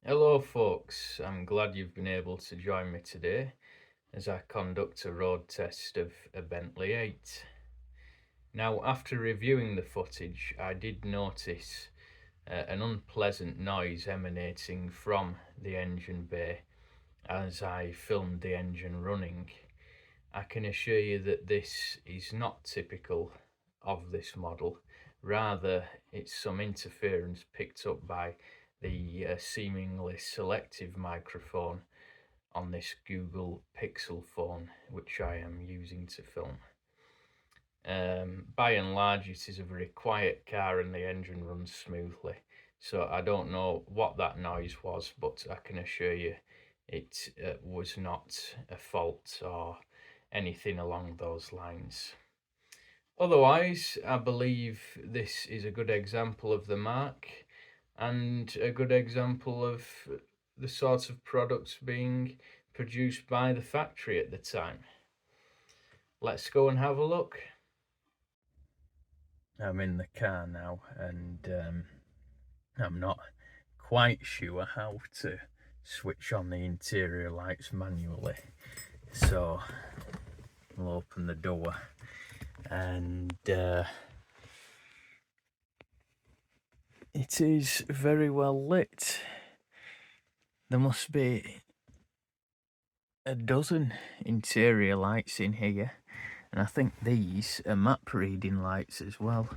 Hello folks, I'm glad you've been able to join me today as I conduct a road test of a Bentley 8. Now, after reviewing the footage, I did notice an unpleasant noise emanating from the engine bay as I filmed the engine running. I can assure you that this is not typical of this model. Rather, it's some interference picked up by the seemingly selective microphone on this Google Pixel phone, which I am using to film. By and large, it is a very quiet car and the engine runs smoothly. So I don't know what that noise was, but I can assure you it was not a fault or anything along those lines. Otherwise, I believe this is a good example of the mark and a good example of the sort of products being produced by the factory at the time. Let's go and have a look. I'm in the car now and I'm not quite sure how to switch on the interior lights manually, so I'll open the door and it is very well lit. There must be a dozen interior lights in here, and I think these are map reading lights as well.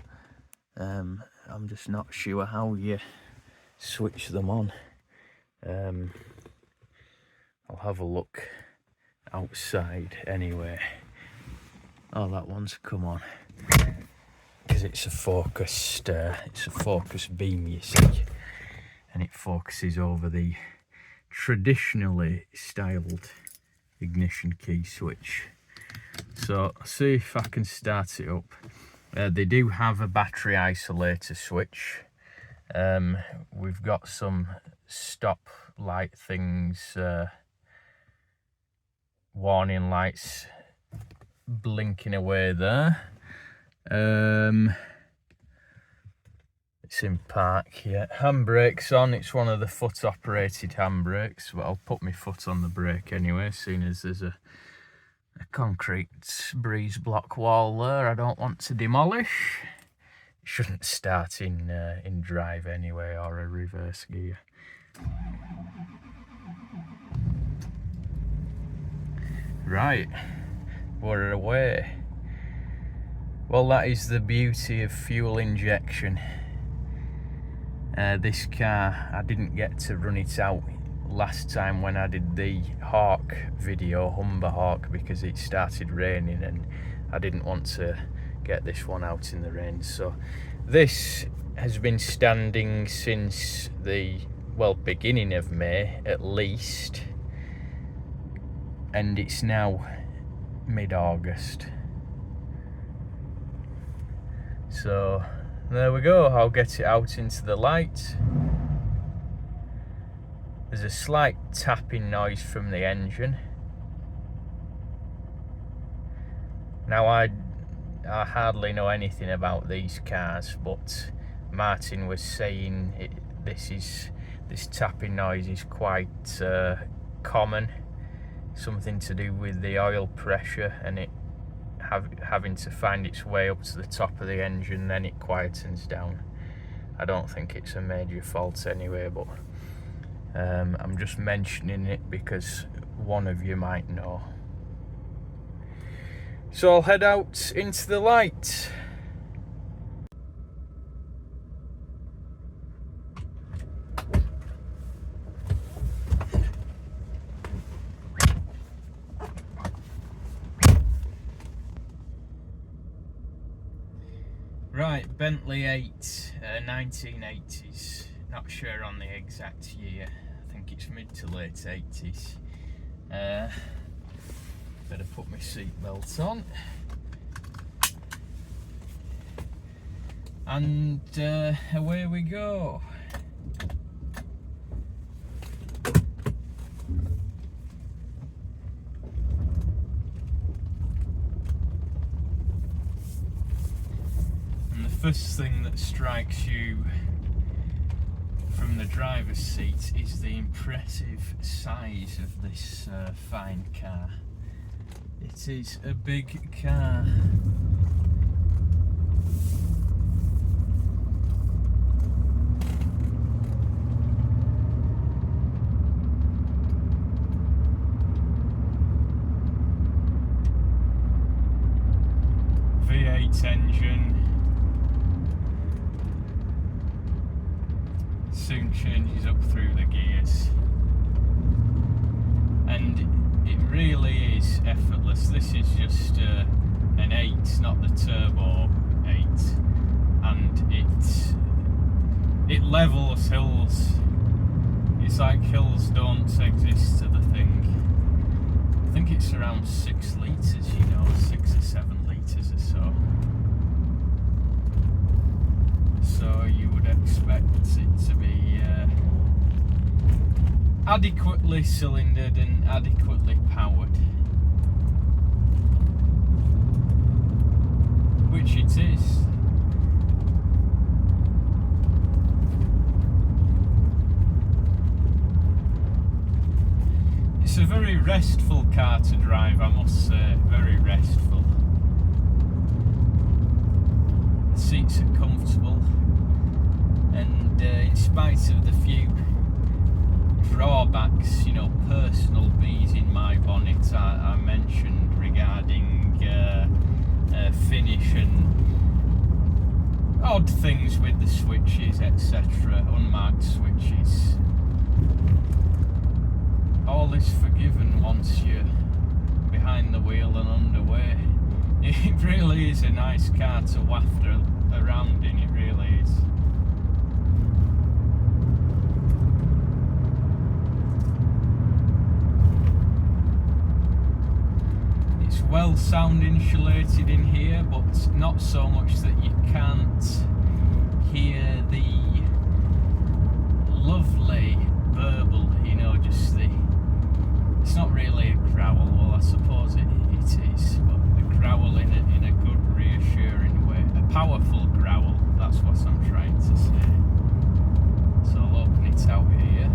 I'm just not sure how you switch them on. I'll have a look outside anyway. Oh, that one's come on because it's a focused beam, you see, and it focuses over the traditionally styled ignition key switch. So see if I can start it up. They do have a battery isolator switch. We've got some stop light things, warning lights blinking away there. It's in park, yeah. Handbrake's on. It's one of the foot operated handbrakes, but I'll put my foot on the brake anyway, seeing as there's a concrete breeze block wall there I don't want to demolish. It shouldn't start in drive anyway, or a reverse gear. Right, we're away. Well, that is the beauty of fuel injection. This car, I didn't get to run it out last time when I did the Hawk video, Humber Hawk, because it started raining and I didn't want to get this one out in the rain. So this has been standing since the beginning of May at least, and it's now mid-August. So there we go. I'll get it out into the light. There's a slight tapping noise from the engine. Now I hardly know anything about these cars, but Martin was saying this tapping noise is quite common. Something to do with the oil pressure and it having to find its way up to the top of the engine, then it quietens down. I don't think it's a major fault anyway, but I'm just mentioning it because one of you might know. So I'll head out into the light. Right, Bentley 8, 1980's. Not sure on the exact year. I think it's mid to late 80s. Better put my seatbelt on. And away we go. And the first thing that strikes you from from the driver's seat is the impressive size of this fine car. It is a big car. V8 engine. Soon changes up through the gears, and it really is effortless. This is just an 8, not the turbo 8, and it levels hills. It's like hills don't exist to the thing. I think it's around 6 litres, you know, 6 or 7 litres or so. So you would expect it to be adequately cylindered and adequately powered, which it is. It's a very restful car to drive, I must say, very restful. The seats are comfortable, and in spite of the few drawbacks, you know, personal bees in my bonnet I mentioned regarding finish and odd things with the switches, etc., unmarked switches, all is forgiven once you're behind the wheel and underway. It really is a nice car to waft around in, it really is. It's well sound insulated in here, but not so much that you can't hear the lovely burble, you know, just it's not really a growl, well I suppose it is, but a growl in a good reassuring way, a powerful growl, that's what I'm trying to say. So I'll open it out here.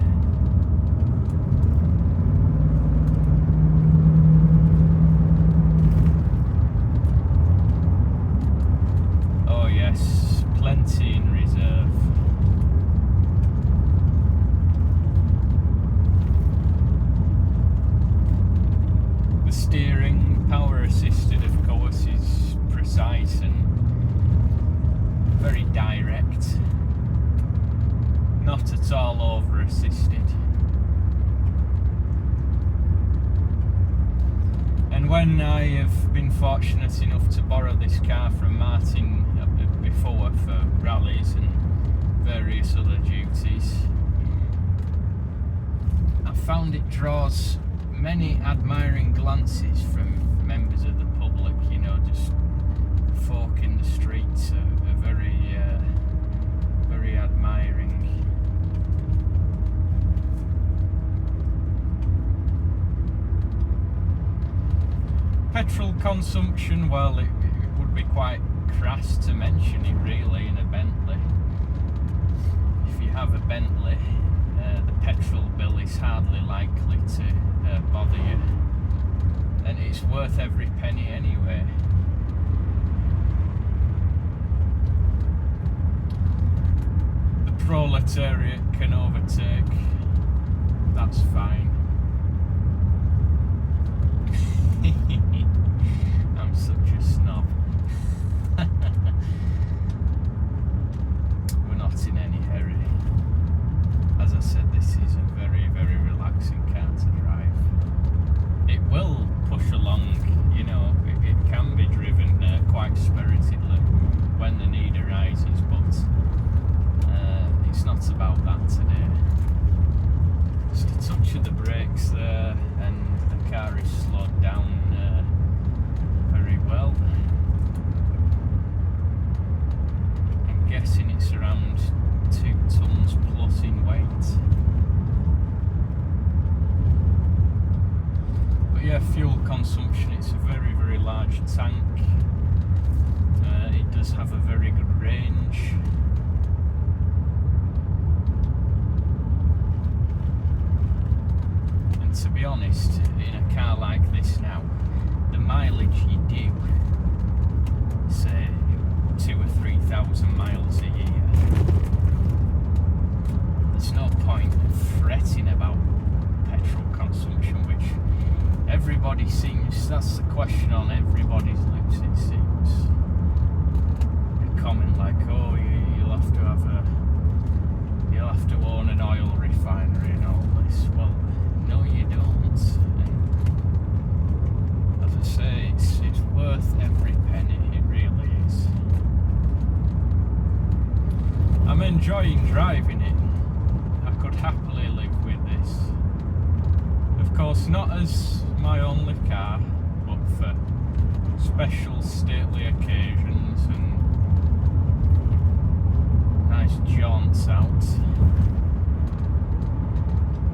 Oh yes, plenty in reserve. The steering, power assisted of course, is precise and very direct, not at all over assisted. And when I have been fortunate enough to borrow this car from Martin before for rallies and various other duties, I found it draws many admiring glances from members of the public, you know, just folk in the streets are very, very admiring. Petrol consumption, well, it would be quite crass to mention it really in a Bentley. If you have a Bentley, the petrol bill is hardly likely to bother you, and it's worth every penny anyway. The proletariat can overtake, that's fine. I'm such a snob. We're not in any hurry. As I said, this is a very, very relaxing car to drive. It will push along, you know, it can be driven quite spiritedly when the need arises, but it's not about that today. Just a touch of the brakes there, and the car is slowed down very well. I'm guessing it's around 2 tons plus in weight. But yeah, fuel consumption, it's a very, very large tank. It does have a very good range. to be honest, in a car like this now, the mileage you do, say 2,000 or 3,000 miles a year, there's no point fretting about petrol consumption, which everybody seems, that's the question on everybody's lips, it seems. A comment like, oh, you'll have to own an oil refinery and all this. Well, no you don't. And as I say, it's worth every penny, it really is. I'm enjoying driving it. I could happily live with this. Of course, not as my only car, but for special stately occasions and nice jaunts out.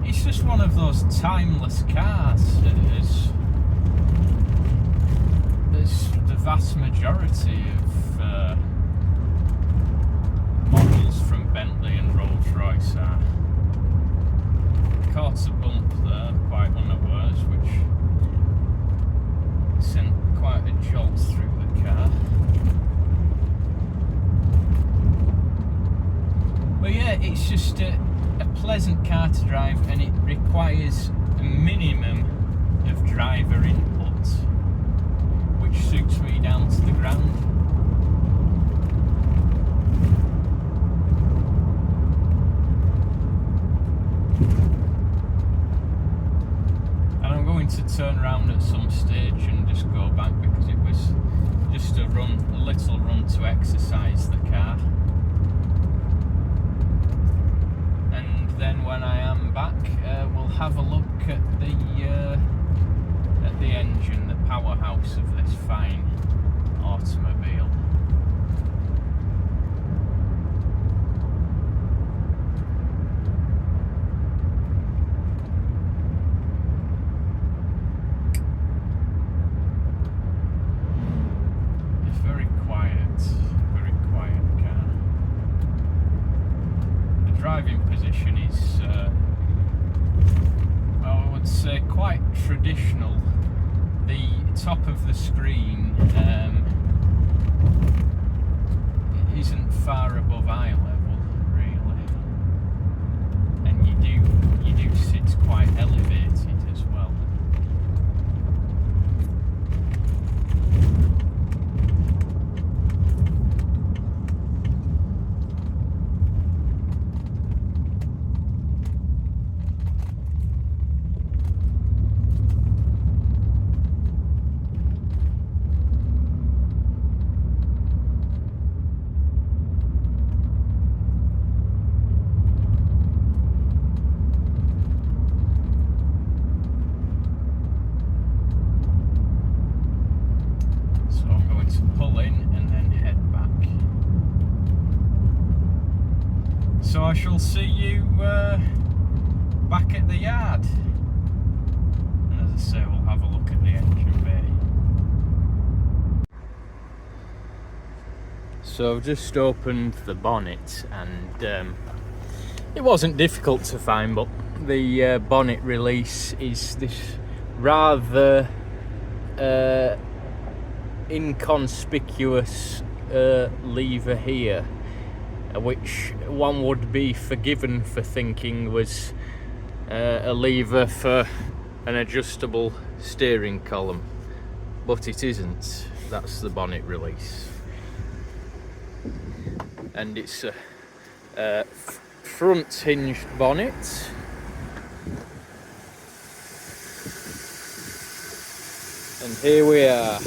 It's just one of those timeless cars, as the vast majority of models from Bentley and Rolls-Royce are. Caught a bump there, quite unawares, which sent quite a jolt through the car. But yeah, it's just a pleasant car to drive, and it requires a minimum of driver input, which suits me down to the ground. And I'm going to turn around at some stage and just go back, because it was just a little run to exercise the car. Then when I am back, we'll have a look at the engine, the powerhouse of this fine automobile. It's very quiet car. The driving position is, I would say, quite traditional. The top of the screen isn't far above eye level, really, and you do sit quite elevated as well. Pull in and then head back. So I shall see you back at the yard. And as I say, we'll have a look at the engine bay. So I've just opened the bonnet, and it wasn't difficult to find, but the bonnet release is this rather inconspicuous lever here, which one would be forgiven for thinking was a lever for an adjustable steering column, but it isn't. That's the bonnet release, and it's a front hinged bonnet. And here we are.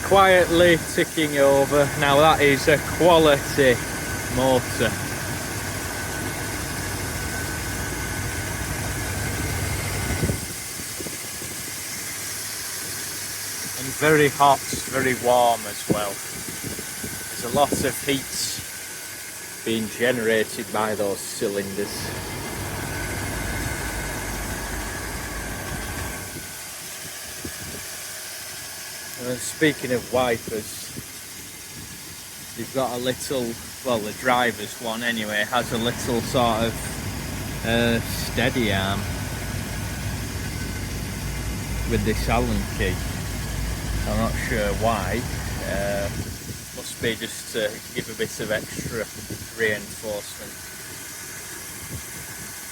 Quietly ticking over. Now that is a quality motor. And very hot, very warm as well. There's a lot of heat being generated by those cylinders. And speaking of wipers, they've got a little, well, the driver's one anyway, has a little sort of steady arm with this Allen key. I'm not sure why. Must be just to give a bit of extra reinforcement.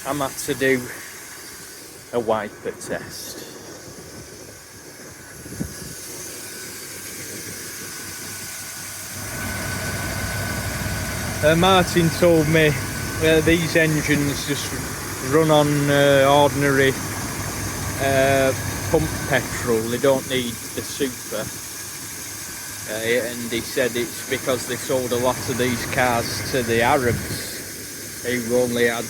I'm had to do a wiper test. Martin told me these engines just run on ordinary pump petrol, they don't need the super. And he said it's because they sold a lot of these cars to the Arabs who only had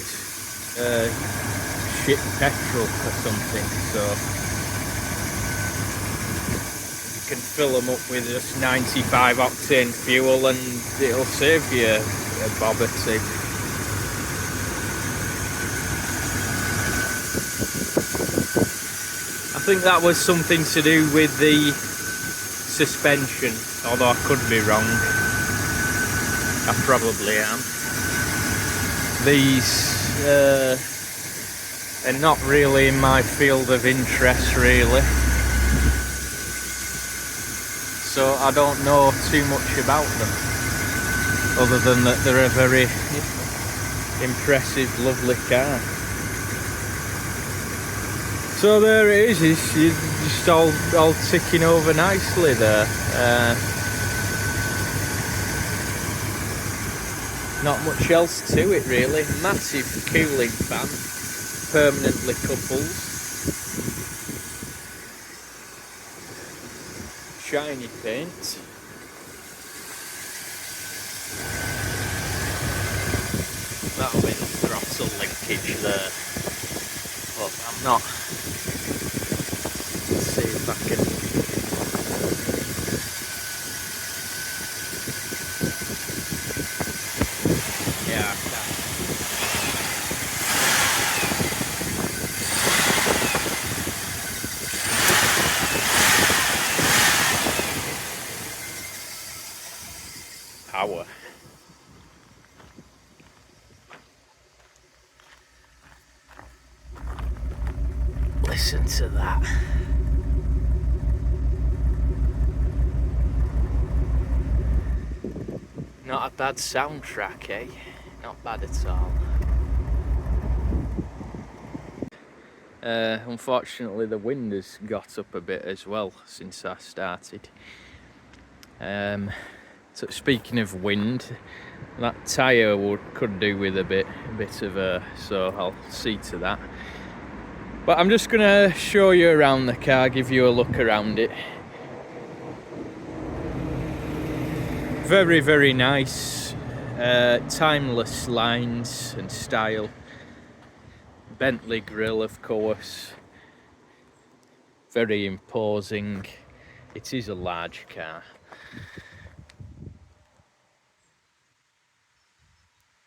shit petrol or something, so you can fill them up with just 95 octane fuel and it'll save you a bob or two. I think that was something to do with the suspension, although I could be wrong. I probably am. These are not really in my field of interest, really. So I don't know too much about them, other than that they're a very impressive, lovely car. So there it is, it's just all ticking over nicely there. Not much else to it really. Massive cooling fan, permanently coupled. Shiny paint. That'll be the throttle linkage there. But I'm not. Let's see if I can. Yeah, I can. Power. Listen to that. Not a bad soundtrack, eh? Not bad at all. Unfortunately, the wind has got up a bit as well since I started. So speaking of wind, that tyre could do with a bit of air, so I'll see to that. But I'm just gonna show you around the car, give you a look around it. Very, very nice, timeless lines and style. Bentley grille, of course. Very imposing. It is a large car.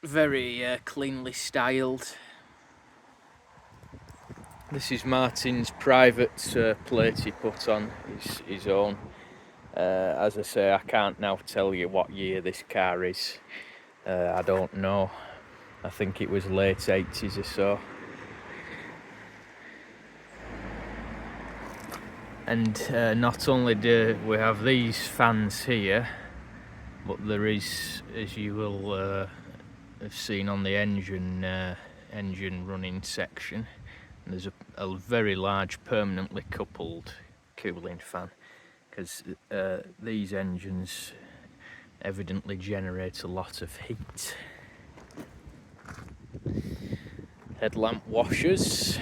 Very cleanly styled. This is Martin's private plate he put on his own. As I say, I can't now tell you what year this car is. I don't know. I think it was late 80s or so. And not only do we have these fans here, but there is, as you will have seen on the engine running section, there's a very large permanently coupled cooling fan, because these engines evidently generate a lot of heat. Headlamp washers.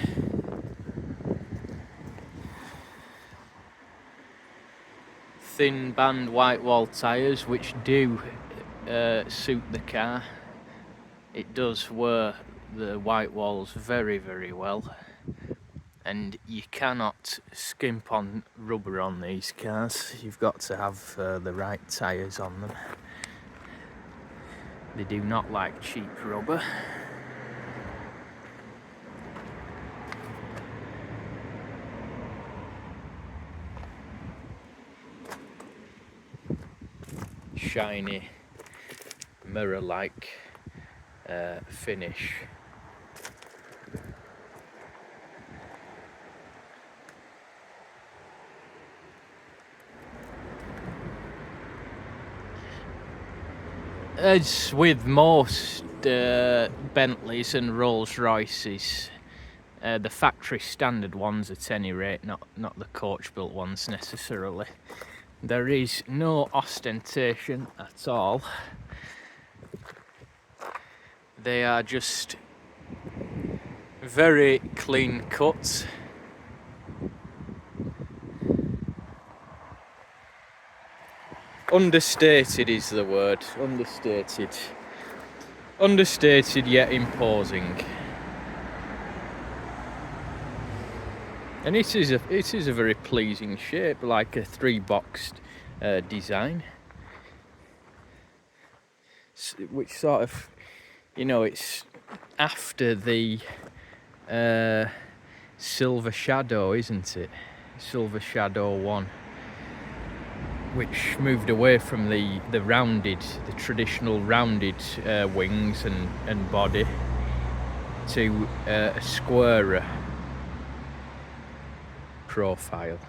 Thin band white wall tyres, which do suit the car. It does wear the white walls very, very well, and you cannot skimp on rubber on these cars. You've got to have the right tyres on them. They do not like cheap rubber. Shiny mirror-like finish. As with most Bentleys and Rolls Royces, the factory standard ones at any rate, not the coach built ones necessarily, there is no ostentation at all. They are just very clean cuts. Understated is the word. Understated yet imposing. And it is a very pleasing shape, like a 3-boxed design, which sort of, you know, it's after the Silver Shadow, isn't it? Silver Shadow 1. Which moved away from the traditional rounded wings and body to a squarer profile.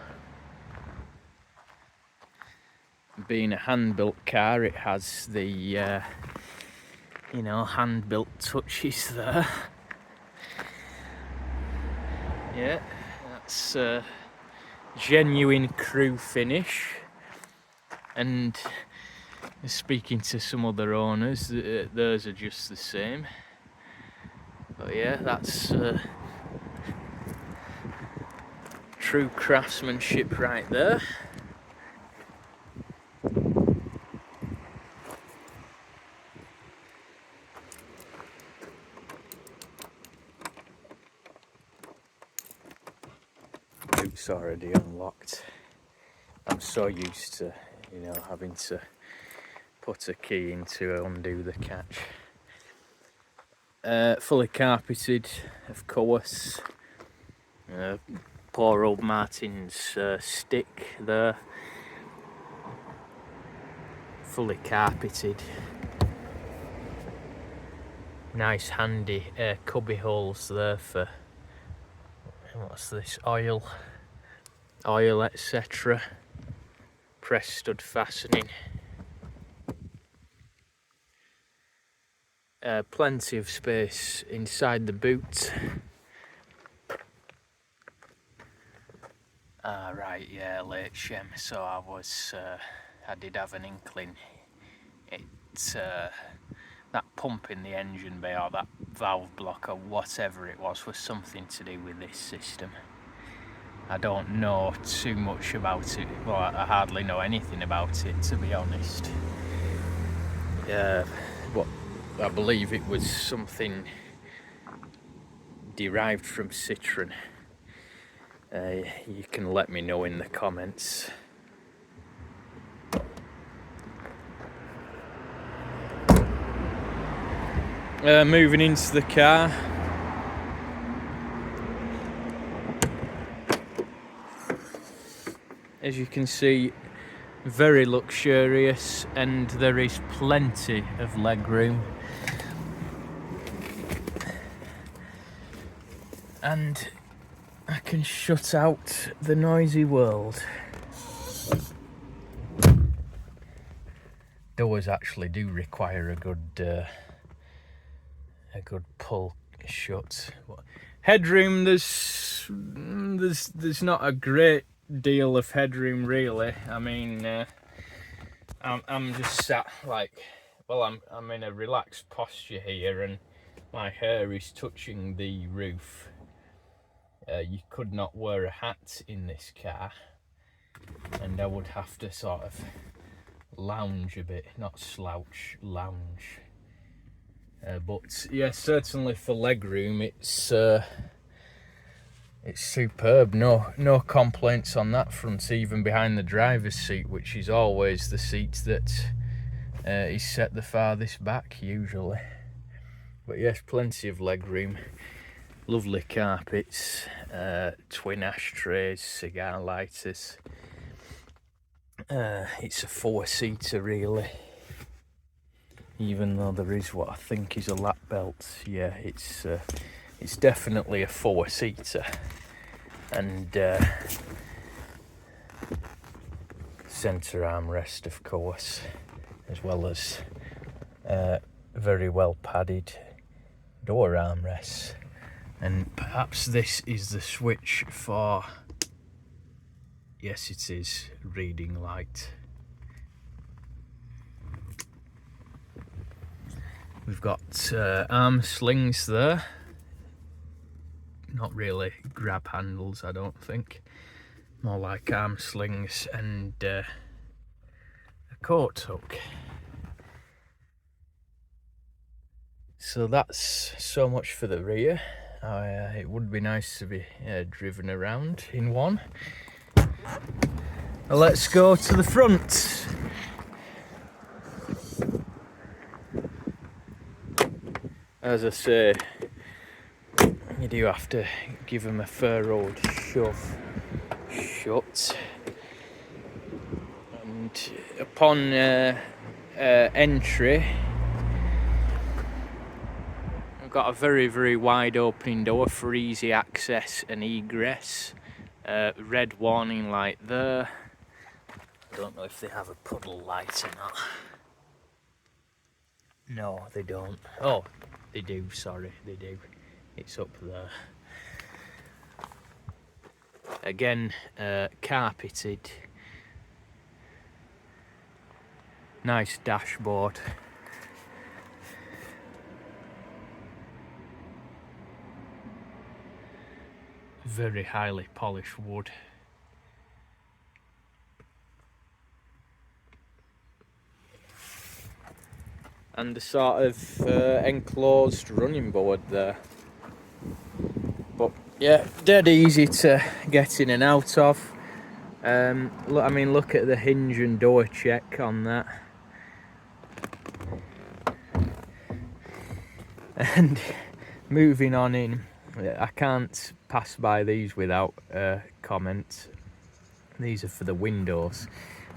Being a hand-built car, it has the you know, hand-built touches there. Yeah, that's genuine crew finish. And speaking to some other owners, theirs are just the same. But yeah, that's true craftsmanship right there. Boot's already unlocked. I'm so used to, you know, having to put a key in to undo the catch. Fully carpeted, of course. Poor old Martin's stick there. Fully carpeted. Nice handy cubby holes there for, what's this, oil etc. Press stud fastening. Plenty of space inside the boot. Right, yeah, late Shem. So I did have an inkling. That pump in the engine bay, or that valve block, or whatever it was something to do with this system. I don't know too much about it. Well, I hardly know anything about it, to be honest. But I believe it was something derived from Citroen. You can let me know in the comments. Moving into the car. As you can see, very luxurious, and there is plenty of legroom. And I can shut out the noisy world. Doors actually do require a good pull shut. Headroom, there's not a great deal of headroom really. I mean, I'm just sat like, well, I'm in a relaxed posture here, and my hair is touching the roof. You could not wear a hat in this car, and I would have to sort of lounge a bit, not slouch, lounge. But yeah, certainly for legroom, it's superb. No complaints on that front, even behind the driver's seat, which is always the seat that is set the farthest back usually. But yes, plenty of legroom. Lovely carpets, twin ashtrays, cigar lighters. It's a 4-seater really. even though there is what I think is a lap belt. Yeah, it's definitely a four-seater, and centre armrest, of course, as well as very well padded door armrests. And perhaps this is the switch for, yes it is, reading light. We've got arm slings there, not really grab handles I don't think, more like arm slings, and a coat hook. So that's so much for the rear. It would be nice to be driven around in one. Let's go to the front. As I say, you do have to give them a fair old shove shut. And upon entry, I've got a very, very wide opening door for easy access and egress. Red warning light there. I don't know if they have a puddle light or not. No, they don't. Oh, they do, sorry, they do. It's up there. Again, carpeted. Nice dashboard. Very highly polished wood. And the sort of enclosed running board there. But yeah, dead easy to get in and out of. Look, I mean, look at the hinge and door check on that. And moving on in, I can't pass by these without comment. These are for the windows,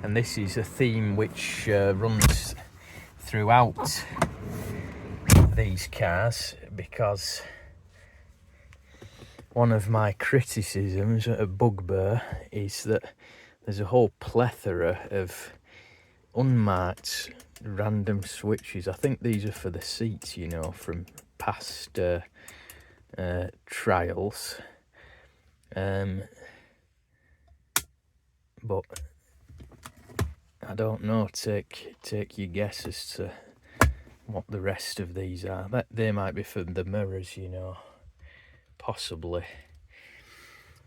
and this is a theme which runs throughout these cars, because one of my criticisms, a bugbear, is that there's a whole plethora of unmarked random switches. I think these are for the seats, you know, from past trials. But I don't know, take your guess as to what the rest of these are. They might be for the mirrors, you know, possibly.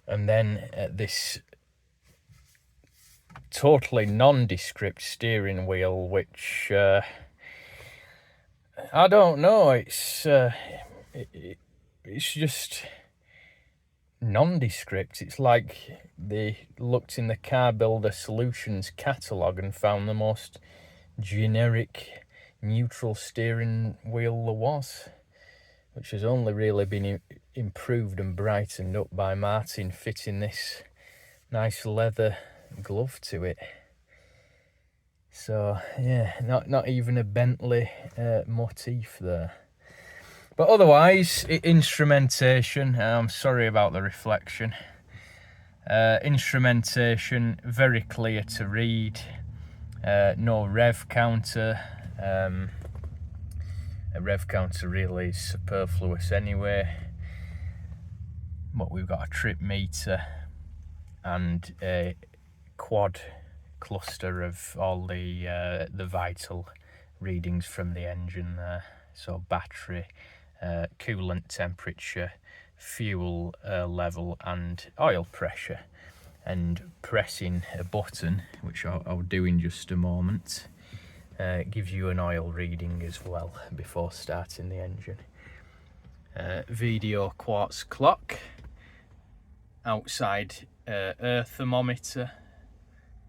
And then this totally nondescript steering wheel, which I don't know, it's just nondescript. It's like they looked in the Car Builder Solutions catalogue and found the most generic neutral steering wheel there was, which has only really been improved and brightened up by Martin fitting this nice leather glove to it. So yeah, not even a Bentley motif there. But otherwise, instrumentation, I'm sorry about the reflection. Instrumentation, very clear to read. No rev counter. A rev counter really is superfluous anyway. But we've got a trip meter and a quad cluster of all the vital readings from the engine there. So battery, coolant temperature, fuel level and oil pressure. And pressing a button, which I'll do in just a moment, gives you an oil reading as well before starting the engine. VDO quartz clock, outside air thermometer,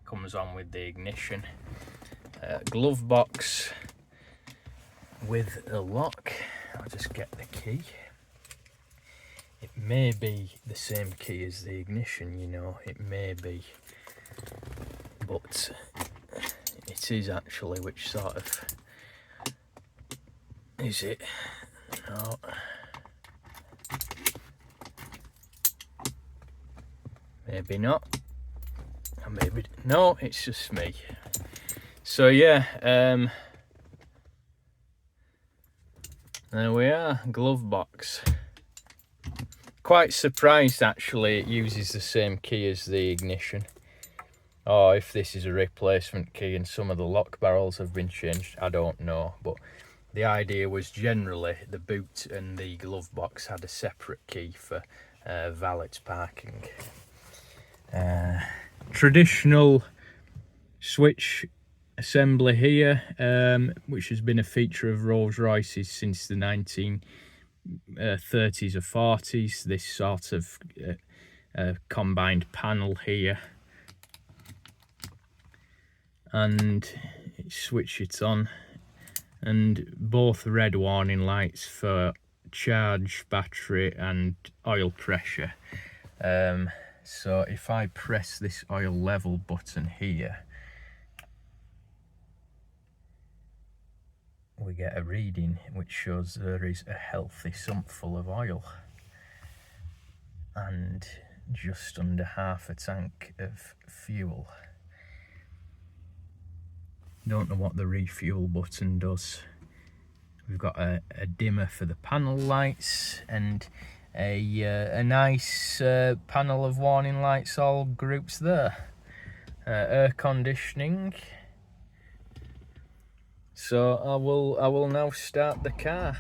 comes on with the ignition. Glove box with a lock. I'll just get the key. It may be the same key as the ignition, you know, it may be, but it is actually, which sort of Is it? No. Maybe not. Or maybe no, it's just me. So yeah, there we are, glove box. Quite surprised actually it uses the same key as the ignition. Or if this is a replacement key and some of the lock barrels have been changed, I don't know. But the idea was generally the boot and the glove box had a separate key for valet parking. Traditional switch assembly here, which has been a feature of Rolls Royces since the 1930s or 40s. This sort of combined panel here, and switch it on, and both red warning lights for charge, battery and oil pressure. So if I press this oil level button here, we get a reading which shows there is a healthy sump full of oil and just under half a tank of fuel. Don't know what the refuel button does. We've got a dimmer for the panel lights and a nice panel of warning lights all groups there. Air conditioning. So I will now start the car.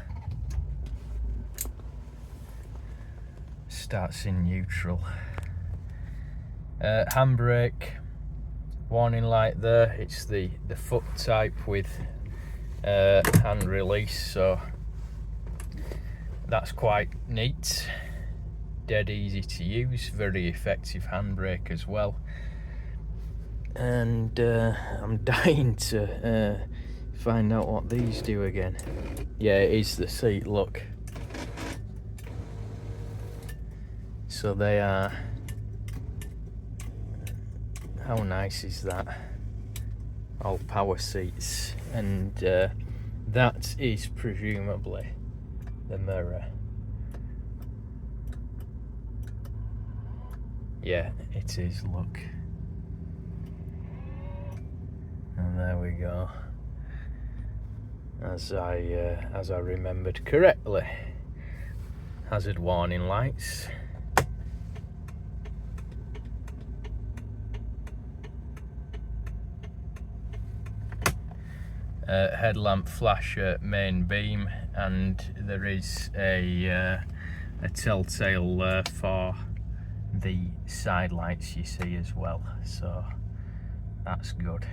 Starts in neutral. Handbrake, warning light there. It's the foot type with hand release, so that's quite neat. Dead easy to use, very effective handbrake as well. And I'm dying to find out what these do again. Yeah, it is the seat, look. So they are, how nice is that? All power seats, and that is presumably the mirror. Yeah, it is, look. And there we go. As I remembered correctly. Hazard warning lights. Headlamp flasher, main beam, and there is a telltale for the side lights you see as well, so that's good.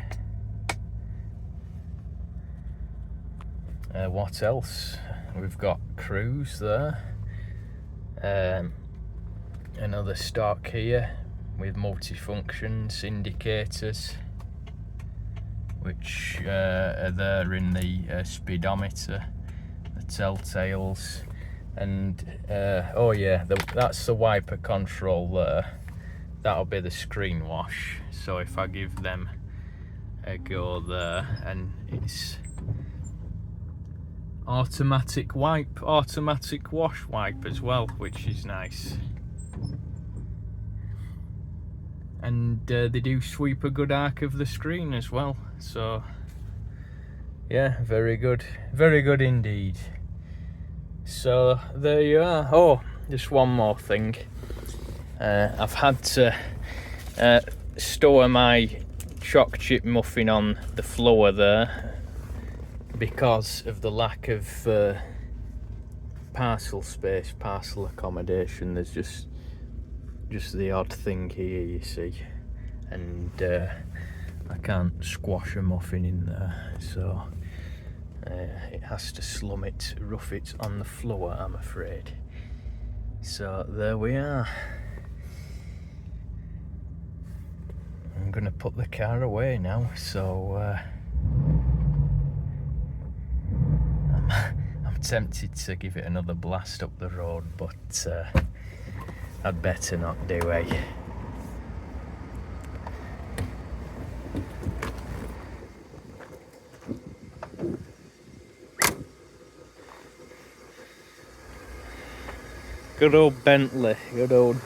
What else? We've got cruise there, another stock here with multi-functions, indicators which are there in the speedometer, the telltales, and oh yeah, that's the wiper control there. That'll be the screen wash, so if I give them a go there, and it's automatic wipe, automatic wash wipe as well, which is nice. And they do sweep a good arc of the screen as well, so yeah, very good indeed. So there you are. Oh, just one more thing. I've had to store my choc chip muffin on the floor there because of the lack of parcel space, parcel accommodation. There's just the odd thing here, you see, and I can't squash a muffin in there, so it has to slum it, rough it on the floor, I'm afraid. So there we are. I'm gonna put the car away now, so I'm tempted to give it another blast up the road, but I'd better not do, eh? Good old Bentley, good old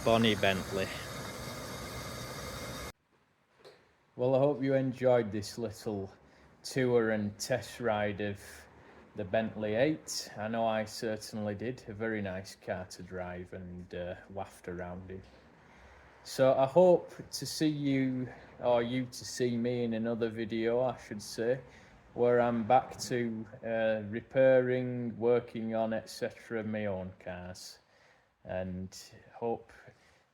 bonnet Bentley. Well, I hope you enjoyed this little tour and test ride of the Bentley 8. I know I certainly did. A very nice car to drive and waft around in. So I hope to see you, or you to see me in another video, I should say, where I'm back to repairing, working on, etc. my own cars. And hope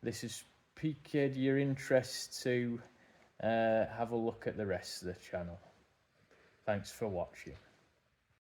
this has piqued your interest to have a look at the rest of the channel. Thanks for watching.